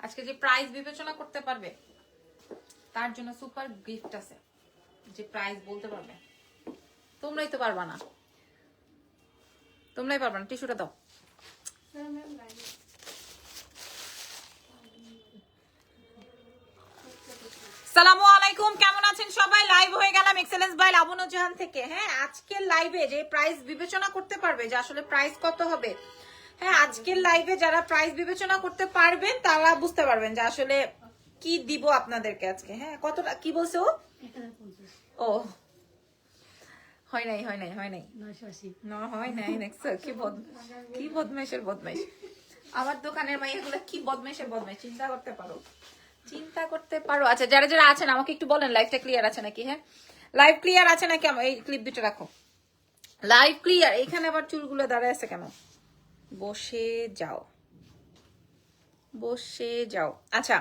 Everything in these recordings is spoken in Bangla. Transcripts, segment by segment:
আজকে যে প্রাইস বিবেচনা করতে পারবে তার জন্য সুপার গিফট আছে, যে প্রাইস বলতে পারবে। তোমরাই তো পারবা না, তোমরাই পারবা না। টিস্যুটা দাও। সালামু আলাইকুম, কেমন আছেন সবাই? লাইভ হয়ে গেলাম এক্সেলেন্স বাই লাবণ্য জাহান থেকে। হ্যাঁ, আজকের লাইভে যে প্রাইস বিবেচনা করতে পারবে যে আসলে প্রাইস কত হবে, হ্যাঁ আজকের লাইভে যারা প্রাইস বিবেচনা করতে পারবেন তারা বুঝতে পারবেন যে আসলে কি দিব আপনাদেরকে আজকে। হ্যাঁ, কতটা কি বলছে ও? ও হয় নাই হয় নাই হয় নাই না হয় নাই। দেখছো কি বদমাইশের বদমাইশ আমার দোকানের মাইয়াগুলো, কি বদমাইশের বদমাইশ। চিন্তা করতে পারো, চিন্তা করতে পারো। আচ্ছা, যারা যারা আছেন আমাকে একটু বলেন লাইভটা ক্লিয়ার আছে নাকি। হ্যাঁ, লাইভ ক্লিয়ার আছে নাকি? এই ক্লিপ দুটো রাখো। Live clear. এখানে আবার চুলগুলো দাঁড়ায় আছে কেন? বসে যাও, বসে যাও। আচ্ছা,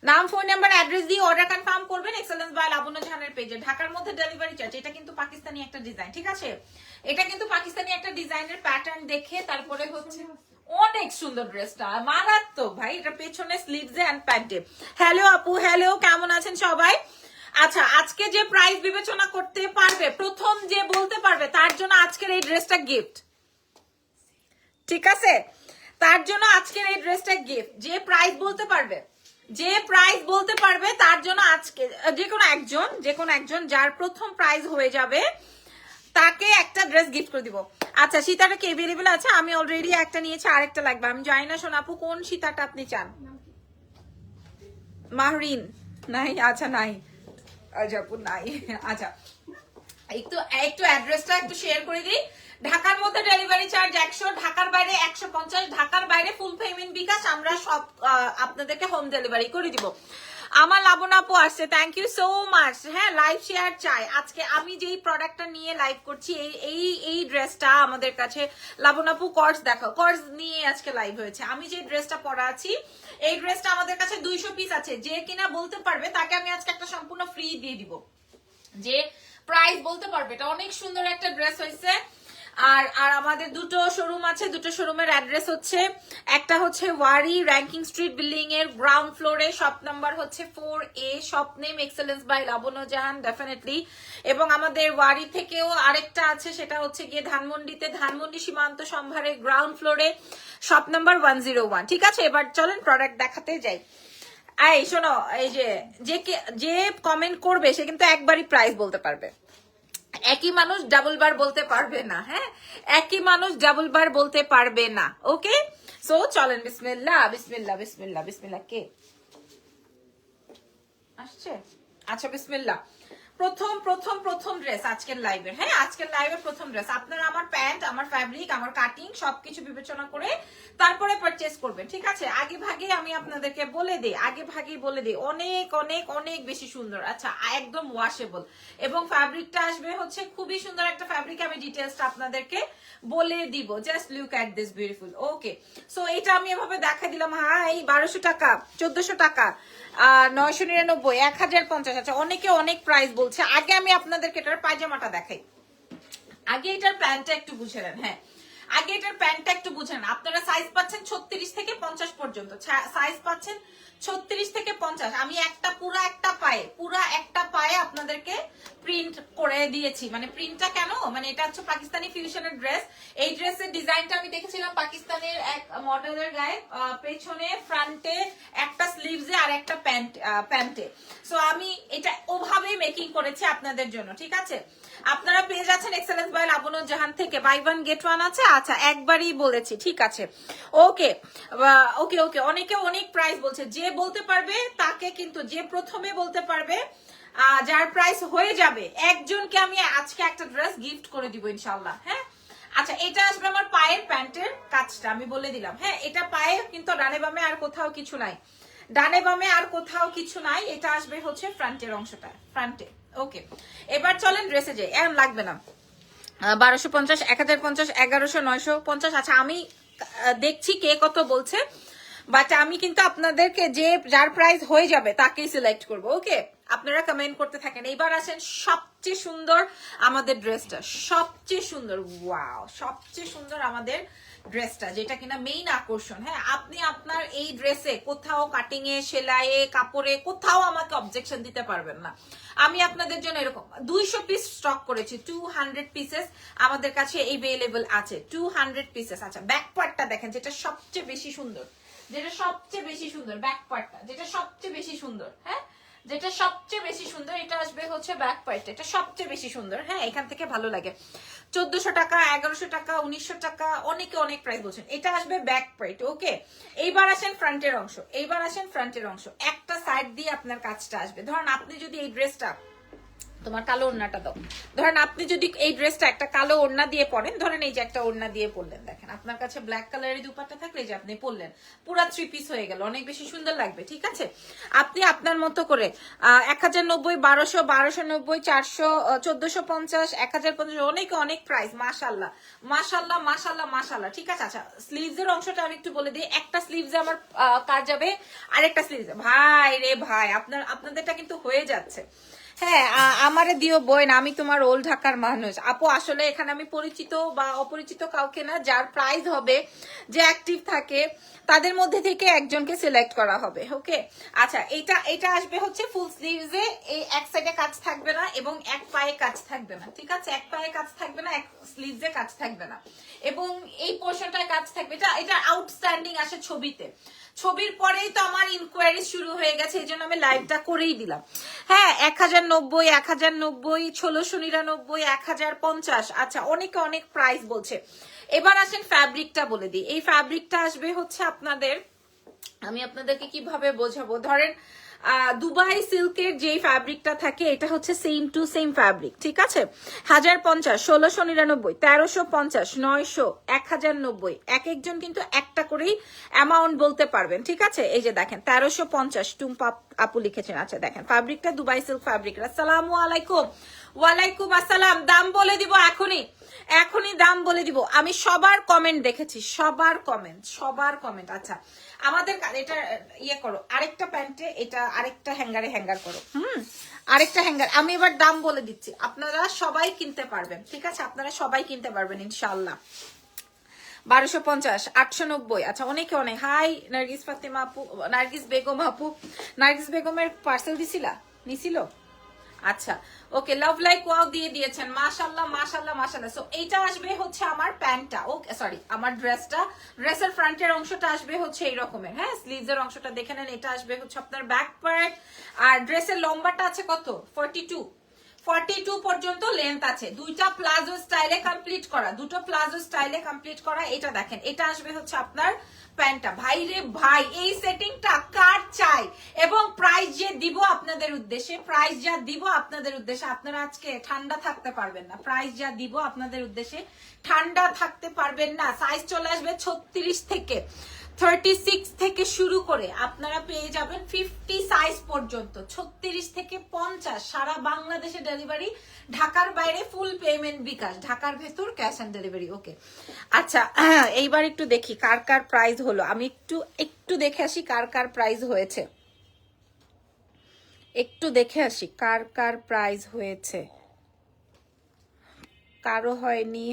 নাম, ফোন নাম্বার, অ্যাড্রেস দিয়ে অর্ডার কনফার্ম করবেন এক্সেলেন্স বাই লাবণ্য জাহানের পেজে। ঢাকার মধ্যে ডেলিভারি চার্জ। এটা কিন্তু পাকিস্তানি একটা ডিজাইন, ঠিক আছে? এটা কিন্তু পাকিস্তানি একটা ডিজাইনের প্যাটার্ন দেখে তারপরে হচ্ছে অনেক সুন্দর ড্রেসটা, মারাত্মক ভাই। এটা পেছনে স্লিভসে এন্ড প্যান্টে। হ্যালো আপু, হ্যালো, কেমন আছেন সবাই? আচ্ছা, আজকে যে প্রাইস বিবেচনা করতে পারবে, প্রথম যে বলতে পারবে তার জন্য আজকের এই ড্রেসটা গিফট, ঠিক আছে? তার জন্য আজকের এই ড্রেসটা গিফট। যে প্রাইস বলতে পারবে, যে প্রাইস বলতে পারবে তার জন্য আজকে যে কোনো একজন যার প্রথম প্রাইস হয়ে যাবে তাকে একটা ড্রেস গিফট করে দিব। আচ্ছা, সীতাটা কি अवेलेबल আছে? আমি অলরেডি একটা নিয়েছি, আরেকটা লাগবে। আমি জানি না সোনাপু কোন সীতাটা আপনি চান। মাহরিন নাই? আচ্ছা নাই, আজাপু নাই। আচ্ছা, একটু একটু অ্যাড্রেসটা একটু শেয়ার করে দিই। ঢাকার মধ্যে ডেলিভারি চার্জ 100, ঢাকার বাইরে 150, ঢাকার বাইরে ফুল পেমেন্ট বিকাশ। আমরা সব আপনাদেরকে হোম ডেলিভারি করে দিব। আমার লাবণ্য আপু আসছে, থ্যাংক ইউ সো মাচ। হ্যাঁ, লাইভ শেয়ার চাই। আজকে আমি যেই প্রোডাক্টটা নিয়ে লাইভ করছি, এই ড্রেসটা আমাদের কাছে লাবণ্য আপু কর্স দেখাও, কর্স নিয়ে আজকে লাইভ হয়েছে। আমি যে ড্রেসটা পরা আছি, এই ড্রেসটা আমাদের কাছে 200 পিস আছে। যে কিনা বলতে পারবে তাকে আমি আজকে একটা সম্পূর্ণ ফ্রি দিয়ে দিব। যে প্রাইস বলতে পারবে, এটা অনেক সুন্দর একটা ড্রেস হয়েছে। আর আর আমাদের দুটো শোরুম আছে, দুটো শোরুমের অ্যাড্রেস হচ্ছে, একটা হচ্ছে ওয়ারি র্যাঙ্কিং স্ট্রিট বিল্ডিং এর গ্রাউন্ড ফ্লোরে, শপ নাম্বার হচ্ছে 4A, shop name excellence by Labonno Jahan definitely. এবং আমাদের ওয়ারি থেকেও আরেকটা আছে, সেটা হচ্ছে গিয়ে ধানমন্ডিতে, ধানমন্ডি সীমান্ত সম্ভারে গ্রাউন্ড ফ্লোরে, শপ নাম্বার 101। ঠিক আছে, এবার চলেন প্রোডাক্ট দেখাতে যাই। এই শোনো, এই যে কমেন্ট করবে সে কিন্তু একবারই প্রাইস বলতে পারবে। একই মানুষ ডাবল বার বলতে পারবে না। হ্যাঁ, একই মানুষ ডাবল বার বলতে পারবে না। ওকে, সো চলেন, বিসমিল্লাহ বিসমিল্লাহ বিসমিল্লাহ বিসমিল্লাহ। কে আসছে? আচ্ছা, বিসমিল্লাহ। প্রথম ড্রেস আজকের লাইভের। হ্যাঁ, আজকের লাইভের প্রথম ড্রেস। আপনারা আমার প্যান্ট, আমার ফ্যাব্রিক, আমার কাটিং সবকিছু বিবেচনা করে তারপরে পারচেজ করবেন, ঠিক আছে? আগে ভাগে আমি আপনাদেরকে বলে দিই, আগে ভাগে বলে দিই, অনেক অনেক অনেক বেশি সুন্দর। আচ্ছা, একদম ওয়াশেবল এবং ফ্যাব্রিকটা আসবে হচ্ছে খুবই সুন্দর একটা ফ্যাব্রিক। আমি ডিটেলসটা আপনাদেরকে বলে দিব। Just look at this beautiful. Okay, so এটা আমি এভাবে দেখা দিলাম। হ্যাঁ, এই 1200 টাকা, 1400 টাকা, 999, 1050। আচ্ছা, অনেকে অনেক প্রাইস বলছে। আগে আমি আপনাদেরকে এটার পায়জামাটা দেখাই, আগে এটার প্যান্টটা একটু বুঝে নেন। হ্যাঁ, আগে এটার প্যান্টটা একটু বুঝে নেন। আপনারা সাইজ পাচ্ছেন 36 থেকে 50 পর্যন্ত, সাইজ পাচ্ছেন 36 থেকে 50। আমি পুরা একটা পায়ে আপনাদেরকে প্রিন্ট করে দিয়েছি। মানে প্রিন্টটা কেন, মানে এটা হচ্ছে পাকিস্তানি ফিউশনের ড্রেস। এই ড্রেসের ডিজাইনটা আমি দেখেছিলাম পাকিস্তানের এক মডেলের গায়ে, পেছনে ফ্রন্টে একটা স্লিভসে আর একটা প্যান্টে। সো আমি এটা ওভাবেই মেকিং করেছি আপনাদের জন্য, ঠিক আছে? আপনারা পেয়ে যাচ্ছেন এক্সেলেন্স বাই লাবণ্য জাহান থেকে, বাই 1 গেট 1 আছে। আচ্ছা, একবারই বলেছি, ঠিক আছে? ওকে ওকে ওকে, অনেকে অনেক প্রাইস বলছে। যে বলতে পারবে তাকে কিন্তু, যে প্রথমে বলতে পারবে, যার প্রাইস হয়ে যাবে, একজনকে আমি আজকে একটা ড্রেস গিফট করে দিব ইনশাল্লাহ। হ্যাঁ, আচ্ছা, এটা আসবে আমার পায়ের প্যান্টের কাজটা আমি বলে দিলাম। হ্যাঁ, এটা পায়ে কিন্তু ডানে বামে আর কোথাও কিছু নাই, ডানে বামে আর কোথাও কিছু নাই। এটা আসবে হচ্ছে ফ্রন্টের অংশটা, ফ্রন্টে। ওকে, এবার চলেন ড্রেসে যাই। এর লাগবে না 1250, 1050, 1100, 950। আচ্ছা, আমি দেখছি কে কত বলছে, বাট আমি কিন্তু আপনাদেরকে যার প্রাইস হয়ে যাবে তাকেই সিলেক্ট করব। ওকে, আপনারা কমেন্ট করতে থাকেন। এইবার আসেন সবচেয়ে সুন্দর আমাদের ড্রেসটা, সবচেয়ে সুন্দর, ওয়াও, সবচেয়ে সুন্দর আমাদের ড্রেসটা, যেটা কিনা মেইন আকর্ষণ। হ্যাঁ, আপনি আপনার এই ড্রেসে কোথাও কাটিং এ, সেলাইয়ে, কাপড়ে কোথাও আমাকে অবজেকশন দিতে পারবেন না। আমি আপনাদের জন্য এরকম 200 পিস স্টক করেছি, 200 পিসেস আমাদের কাছে এভেলেবল আছে, 200 পিসেস। আচ্ছা, ব্যাক পার্টটা দেখেন, যেটা সবচেয়ে বেশি সুন্দর, যেটা সবচেয়ে বেশি সুন্দর ব্যাক পার্টটা, যেটা সবচেয়ে বেশি সুন্দর। হ্যাঁ, যেটা সবচেয়ে বেশি সুন্দর, এটা আসবে হচ্ছে ব্যাক পার্ট, এটা সবচেয়ে বেশি সুন্দর। হ্যাঁ, এখান থেকে ভালো লাগে। 1400 টাকা, 1100 টাকা, 1900 টাকা, অনেকে অনেক প্রাইস বলছেন। এটা আসবে ব্যাক পার্ট। ওকে, এইবার আসেন ফ্রন্টের অংশ, এইবার আসেন ফ্রন্টের অংশ। একটা সাইড দিয়ে আপনার কাজটা আসবে। ধরেন আপনি যদি এই ড্রেসটা, তোমার কালো ওড়নাটা দাও, ধরেন আপনি যদি এই ড্রেসটা একটা কালো ওড়না দিয়ে পরেন, ধরেন এই যে একটা ওড়না দিয়ে পরলেন, দেখেন আপনার কাছে ব্ল্যাক কালারের দুপাট্টা থাকলে যে আপনি পরলেন, পুরা 3 পিস হয়ে গেল, অনেক বেশি সুন্দর লাগবে। ঠিক আছে, আপনি আপনার মতো করে 1090, 1200, 1290, 400, 1450, 1050, অনেক অনেক প্রাইস। মাশাল্লাহ মাশাল্লাহ মাশাল্লাহ মাশাল্লাহ। ঠিক আছে। আচ্ছা, স্লিভসের অংশটা আমি একটু বলে দিই। একটা স্লিভসে আমার কাজ যাবে, আরেকটা স্লিভসে, ভাই রে ভাই, আপনাদেরটা কিন্তু হয়ে যাচ্ছে। হ্যাঁ, আমারে দিও বই না, আমি তোমার ওল্ড ঢাকার মানুষ। আপু আসলে এখানে আমি পরিচিত বা অপরিচিত কাউকে না, যার প্রাইস হবে, যে অ্যাক্টিভ থাকে তাদের মধ্যে থেকে একজনকে সিলেক্ট করা হবে। ওকে, আচ্ছা, এটা আসবে হচ্ছে ফুল স্লিভসে, এই এক সাইডে কাজ থাকবে না এবং এক পায়ে কাজ থাকবে না। ঠিক আছে, এক পায়ে কাজ থাকবে না, এক স্লিভসে কাজ থাকবে না, এবং এই পোর্শনটায় কাজ থাকবে। এটা আউটস্ট্যান্ডিং আসে ছবিতে। ছবির পরেই তো আমার ইনকোয়ারি শুরু হয়ে গেছে, এই জন্য আমি লাইভটা করেই দিলাম। হ্যাঁ, 1090, 1090, 1699, 1050। আচ্ছা, অনেকে অনেক প্রাইস বলছে। এবার আসেন ফ্যাব্রিকটা বলে দিই। এই ফ্যাব্রিকটা আসবে হচ্ছে আপনাদের, আমি আপনাদেরকে কিভাবে বোঝাবো, ধরেন দুবাই সিল্কের যে ফ্যাব্রিকটা থাকে, এটা হচ্ছে সেম টু সেম ফ্যাব্রিক। ঠিক আছে, 1050, 1699, 1350, 900, 1090, এক একজন কিন্তু একটা করেই অ্যামাউন্ট বলতে পারবেন। ঠিক আছে, এই যে দেখেন 1350 টুম্পা আপু লিখেছেন। আচ্ছা দেখেন, ফ্যাব্রিকটা দুবাই সিল্ক ফ্যাব্রিক। আসসালামু আলাইকুম। ওয়ালাইকুম আসসালাম। দাম বলে দিব এখনই, এখনই দাম বলে দিব। আমি সবার কমেন্ট দেখেছি, সবার কমেন্ট। আচ্ছা, আমাদের এটা ইয়ে করো, আরেকটা প্যান্টে এটা আরেকটা হ্যাঙ্গারে হ্যাঙ্গার করো। আরেকটা হ্যাঙ্গার। আমি এবার দাম বলে দিচ্ছি, আপনারা সবাই কিনতে পারবেন। ঠিক আছে, আপনারা সবাই কিনতে পারবেন ইনশাল্লাহ। 1250, 890। আচ্ছা, অনেকে অনেক হাই নার্গিস ফাতেমা আপু, নার্গিস বেগম আপু, নার্গিস বেগমের পার্সেল নিছিল। আচ্ছা, ওকে, লাভ লাইক ওয়াও দিয়ে দিয়েছেন, মাশাআল্লাহ মাশাআল্লাহ মাশাআল্লাহ। সো এইটা আসবে হচ্ছে আমার প্যান্টটা, ওকে সরি আমার ড্রেসটা। ড্রেসের ফ্রন্টের অংশটা আসবে হচ্ছে এই রকমের। হ্যাঁ, স্লিভসের অংশটা দেখে নেন, এটা আসবে হচ্ছে আপনার ব্যাক পার্ট। আর ড্রেসের লম্বাটা আছে কত, 42 পর্যন্ত লেন্থ আছে। দুটো প্লাজো স্টাইলে কমপ্লিট করা। এটা দেখেন, এটা আসবে হচ্ছে আপনার প্যান্টটা। ভাই রে ভাই, এই সেটিংটা কার চাই, এবং প্রাইস যে দিব আপনাদের উদ্দেশ্যে, আপনারা আজকে ঠান্ডা থাকতে পারবেন না। প্রাইস যা দিব আপনাদের উদ্দেশ্যে ঠান্ডা থাকতে পারবেন না। সাইজ চলে আসবে 36 থেকে 36 থেকে শুরু করে আপনারা পেয়ে যাবেন 50 সাইজ পর্যন্ত, 36 থেকে 50, সারা বাংলাদেশে ডেলিভারি, ঢাকার বাইরে ফুল পেমেন্ট বিকাশ, ঢাকার ভেতর ক্যাশ অন ডেলিভারি। ওকে, আচ্ছা, এইবার একটু দেখি কার কার প্রাইস হলো। আমি একটু দেখে আসি কার কার প্রাইস হয়েছে, একটু দেখে আসি কার কার প্রাইস হয়েছে। কারো হয়নি।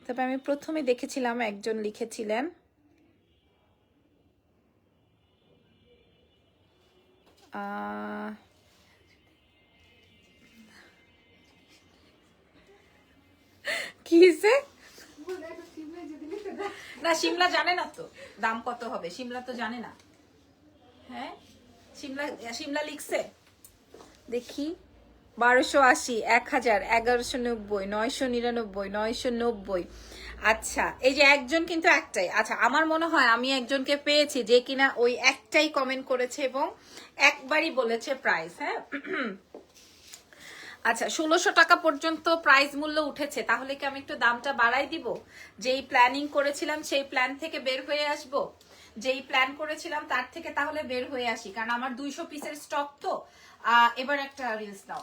তবে আমি প্রথমে দেখেছিলাম একজন লিখেছিলেন, কি হয়েছে না, সিমলা জানে না তো দাম কত হবে, সিমলা তো জানে না। হ্যাঁ, সিমলা লিখছে, দেখি 1280, 1000, 1190, 999, 990। আচ্ছা, এই যে একজন কিন্তু একটাই। আচ্ছা, আমার মনে হয় আমি একজনকে পেয়েছি যে কিনা ওই একটাই কমেন্ট করেছে এবং একবারই বলেছে প্রাইস। হ্যাঁ, আচ্ছা, 1600 টাকা পর্যন্ত প্রাইস মূল্য উঠেছে। তাহলে কি আমি একটু দামটা বাড়াই দিব? যেই প্ল্যানিং করেছিলাম সেই প্ল্যান থেকে বের হয়ে আসব, যেই প্ল্যান করেছিলাম তার থেকে তাহলে বের হয়ে আসি, কারণ আমার 200 পিসের স্টক তো। এবার একটা রিলস নাও,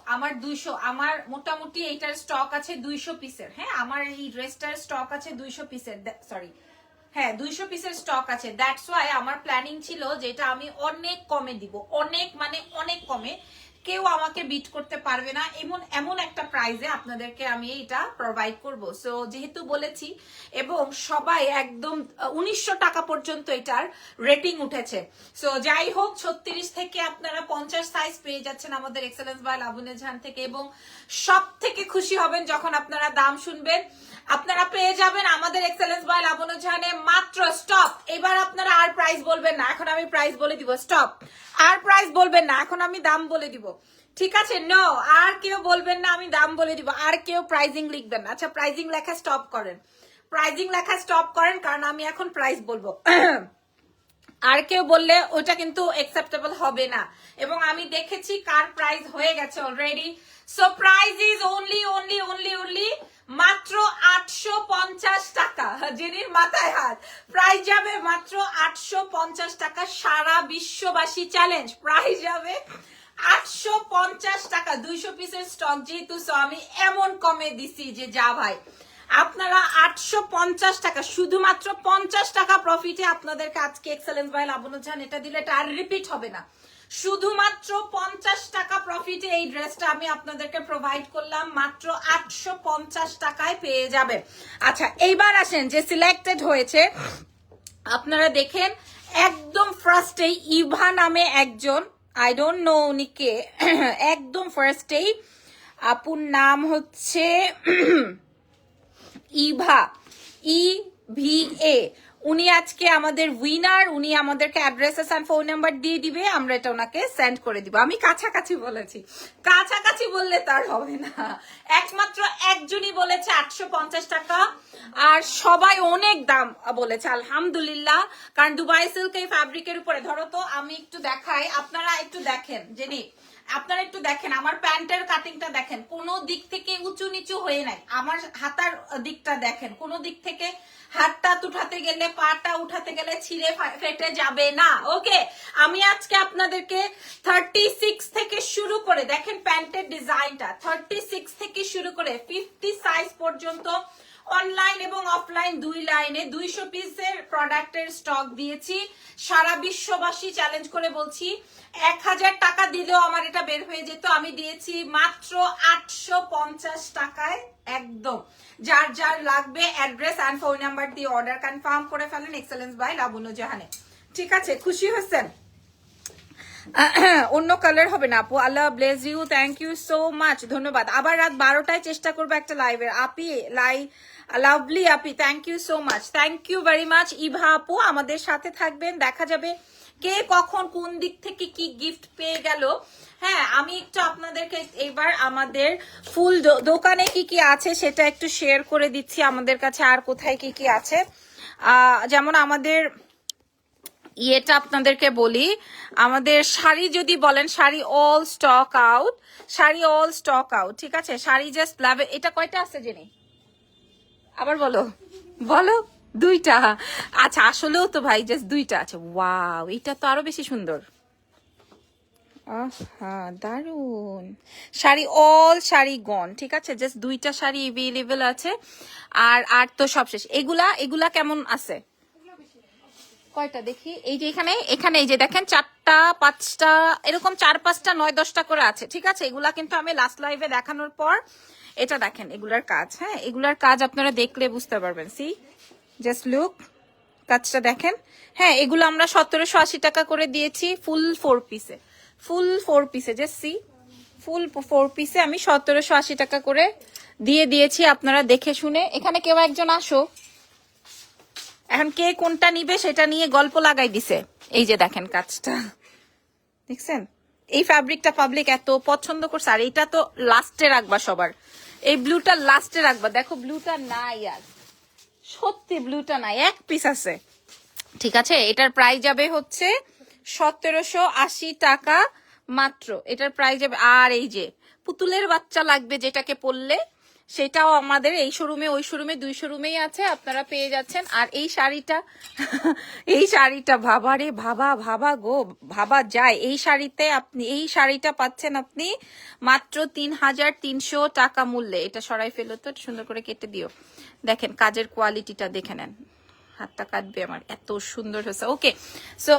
আমার মোটামুটি এইটার স্টক আছে 200 পিসের। হ্যাঁ, আমার এই ড্রেসটার স্টক আছে 200 পিসের, সরি হ্যাঁ 200 পিসের স্টক আছে। দ্যাটস ওয়াই আমার প্ল্যানিং ছিল যেটা আমি অনেক কমে দিব, অনেক মানে অনেক কমে, কেউ আমাকে বিট করতে পারবে না, এমন এমন একটা প্রাইজে আপনাদেরকে আমি এটা প্রোভাইড করব। সো যেহেতু বলেছি এবং সবাই একদম 1900 টাকা পর্যন্ত এটার রেটিং উঠেছে। সো যাই হোক 36 থেকে আপনারা 50 সাইজ পেয়ে যাচ্ছেন আমাদের এক্সেলেন্স বাই লাবণ্য জাহান থেকে, এবং সব থেকে খুশি হবেন যখন আপনারা দাম শুনবেন। আপনারা পেয়ে যাবেন আমাদের এক্সেলেন্স বাই লাবণ্য জাহানে মাত্র, স্টপ, এবার আপনারা আর প্রাইস বলবেন না, এখন আমি প্রাইস বলে দিব, স্টপ, আর প্রাইস বলবেন না, এখন আমি দাম বলে দিব, ঠিক আছে? নো, আর কেউ বলবেন না, আমি দাম বলে দিব, আর কেউ প্রাইজিং লিখবেন না। আচ্ছা প্রাইজিং লেখা স্টপ করেন, প্রাইজিং লেখা স্টপ করেন, কারণ আমি এখন প্রাইস বলবো। আর কেউ বললে ওটা কিন্তু অ্যাকসেপ্টেবল হবে না, এবং আমি দেখেছি কার প্রাইস হয়ে গেছে already. So price is only only only only মাত্র 850 টাকা। যিনির মাথায় হাত, প্রাইস যাবে মাত্র 850 টাকা। সারা বিশ্ববাসী চ্যালেঞ্জ, প্রাইস যাবে 850 টাকা। 200 পিসের স্টক যেহেতু, সো আমি এমন কমে দিছি যে যা ভাই, আপনারা 850 টাকা, শুধুমাত্র 50 টাকা প্রফিটে আপনাদেরকে আজকে এক্সেলেন্স বাই লাবণ্য জাহান এটা দিলে এটা আর রিপিট হবে না। শুধুমাত্র 50 টাকা প্রফিটে এই ড্রেসটা আমি আপনাদেরকে প্রোভাইড করলাম, মাত্র 850 টাকায় পেয়ে যাবেন। আচ্ছা এইবার আসেন যে সিলেক্টেড হয়েছে, আপনারা দেখেন একদম ফার্স্টেই ইভা নামে একজন, আই ডোন্ট নো উনি কে, একদম ফার্স্টেই আপুর নাম হচ্ছে ইভা, EVA, উনি আজকে আমাদের উইনার। উনি আমাদেরকে অ্যাড্রেসেস এন্ড ফোন নাম্বার দিয়ে দিবে, আমরা এটা ওনাকে সেন্ড করে দিব। আমি কাছাকাছি বলেছি, কাছাকাছি বললে তার হবে না, একমাত্র একজনই বলেছে 850 টাকা, আর সবাই অনেক দাম বলেছে আলহামদুলিল্লাহ। কারণ দুবাই সিল্ক এই ফ্যাব্রিকের উপরে, ধরো তো আমি একটু দেখাই, আপনারা একটু দেখেন, জেনি আপনারা একটু দেখেন আমার প্যান্টের কাটিংটা দেখেন, কোনো দিক থেকে উঁচু নিচু হয়ে নাই। আমার হাতার দিকটা দেখেন, কোনো দিক থেকে হাতটা উঠাতে গেলে, পাটা উঠাতে গেলে ছিঁড়ে ফেটে যাবে না। ওকে, আমি আজকে আপনাদেরকে 36 থেকে শুরু করে, দেখেন প্যান্টের ডিজাইনটা, 36 থেকে শুরু করে 50 সাইজ পর্যন্ত অনলাইন এবং অফলাইন দুই লাইনে 200 পিসের প্রোডাক্টের স্টক দিয়েছি। সারা বিশ্ববাসী চ্যালেঞ্জ করে বলছি, 1000 টাকা দিলেও আমার এটা বের হয়ে যেত, আমি দিয়েছি মাত্র 850 টাকায়। একদম যার যার লাগবে অ্যাড্রেস এন্ড ফোন নাম্বার দিয়ে অর্ডার কনফার্ম করে ফেলেন এক্সেলেন্স বাই লাবণ্য জাহানে। ঠিক আছে, খুশি হয়েছেন? অন্য কালার হবে না আপু। আল্লাহ bless you, thank you so much, ধন্যবাদ। আবার রাত 12টায় চেষ্টা করবো একটা লাইভের। আপি লাভলি আপি, thank you so much, thank you very much. Eva আপু আমাদের সাথে থাকবেন, দেখা যাবে কে কখন কোন দিক থেকে কি গিফট পেয়ে গেল। হ্যাঁ, আমি একটু আপনাদেরকে এবার আমাদের ফুল দোকানে কি কি আছে সেটা একটু শেয়ার করে দিচ্ছি, আমাদের কাছে আর কোথায় কি কি আছে। যেমন আমাদের ইয়েটা আপনাদেরকে বলি, আমাদের শাড়ি যদি বলেন, sari all stock out, sari all stock out, ঠিক আছে? শাড়ি জাস্ট লাভ, এটা কয়টা আছে জেনে আবার বলো, বলো। 2টা। আচ্ছা আসলেও তো ভাই জাস্ট 2টা আছে। ওয়াও, এটা তো আরো বেশি সুন্দর, দারুন শাড়ি, অল শাড়ি গন, ঠিক আছে? জাস্ট 2টা শাড়ি এভেলেবেল আছে, আর তো সব শেষ। এগুলা কেমন আছে? কয়টা দেখি, এই যে এখানে এই যে দেখেন 4টা 5টা এরকম 4-5টা 9-10টা করে আছে, ঠিক আছে? এগুলা কিন্তু আমি লাস্ট লাইভে দেখানোর পর, এটা দেখেন এগুলার কাজ। হ্যাঁ, এগুলার কাজ আপনারা দেখলে বুঝতে পারবেন। সি জাস্ট লুক, কাজটা দেখেন। হ্যাঁ, এগুলো আমরা 1780 টাকা করে দিয়েছি ফুল 4 পিসে, ফুল 4 পিসে, জাস্ট সি, ফুল 4 পিসে আমি 1780 টাকা করে দিয়ে দিয়েছি। আপনারা দেখে শুনে, এখানে কেউ একজন আসো, এখন কে কোনটা নিবে সেটা নিয়ে গল্প লাগাই দিছে। এই যে দেখেন কাজটা দেখছেন, এই ফ্যাব্রিকটা পাবলিক এত পছন্দ করছে, আর এইটা তো লাস্টে রাখবা সবার, এই ব্লুটা লাস্টে রাখবা। দেখো ব্লুটা নাই, আর সত্যি ব্লুটা নাই, 1 পিস আছে, ঠিক আছে? এটার প্রাইস যাবে হচ্ছে 1780 টাকা মাত্র, এটার প্রাইস যাবে। আর এই যে পুতুলের বাচ্চা লাগবে যেটাকে পরলে, সেটাও আমাদের এই শোরুমে, ওই শোরুমে, 2 শোরুমেই আছে, আপনারা পেয়ে যাচ্ছেন। আর এই শাড়িটা, এই শাড়িটা ভাবারে ভাবা গো, ভাবা যায়। এই শাড়িতে আপনি, এই শাড়িটা পাচ্ছেন আপনি মাত্র 3300 টাকা মূল্যে। এটা সরাই ফেলো তো, সুন্দর করে কেটে দিও। দেখেন কাজের কোয়ালিটিটা দেখে নেন, হাতটা কাটবে আমার, এত সুন্দর হয়েছে। Okay, so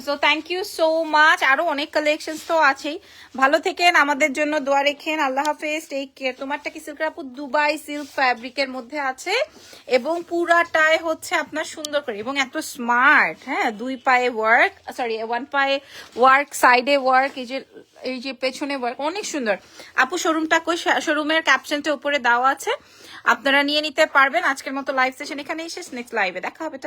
so thank you so much. আরো অনেক কালেকশন তো আছেই, ভালো থেকেন, আমাদের জন্য দোয়া রেখেন। আল্লাহ হাফেজ, টেক কেয়ার। তোমারটা কি সিল্ক আপু? দুবাই সিল্ক ফ্যাব্রিকের মধ্যে আছে এবং পুরাটাই হচ্ছে আপনার সুন্দর করে এবং এত স্মার্ট। হ্যাঁ, 2 পায়ে ওয়ার্ক, সরি 1 পায়ে ওয়ার্ক, সাইডে ওয়ার্ক, এই যে পেছনে ওয়ার্ক, অনেক সুন্দর। আপু শোরুমটা কই? শোরুমের ক্যাপশনটা উপরে দেওয়া আছে, আপনারা নিয়ে নিতে পারবেন। আজকের মতো লাইভ সেশন এখানেই শেষ, নেক্সট লাইভে দেখা হবে।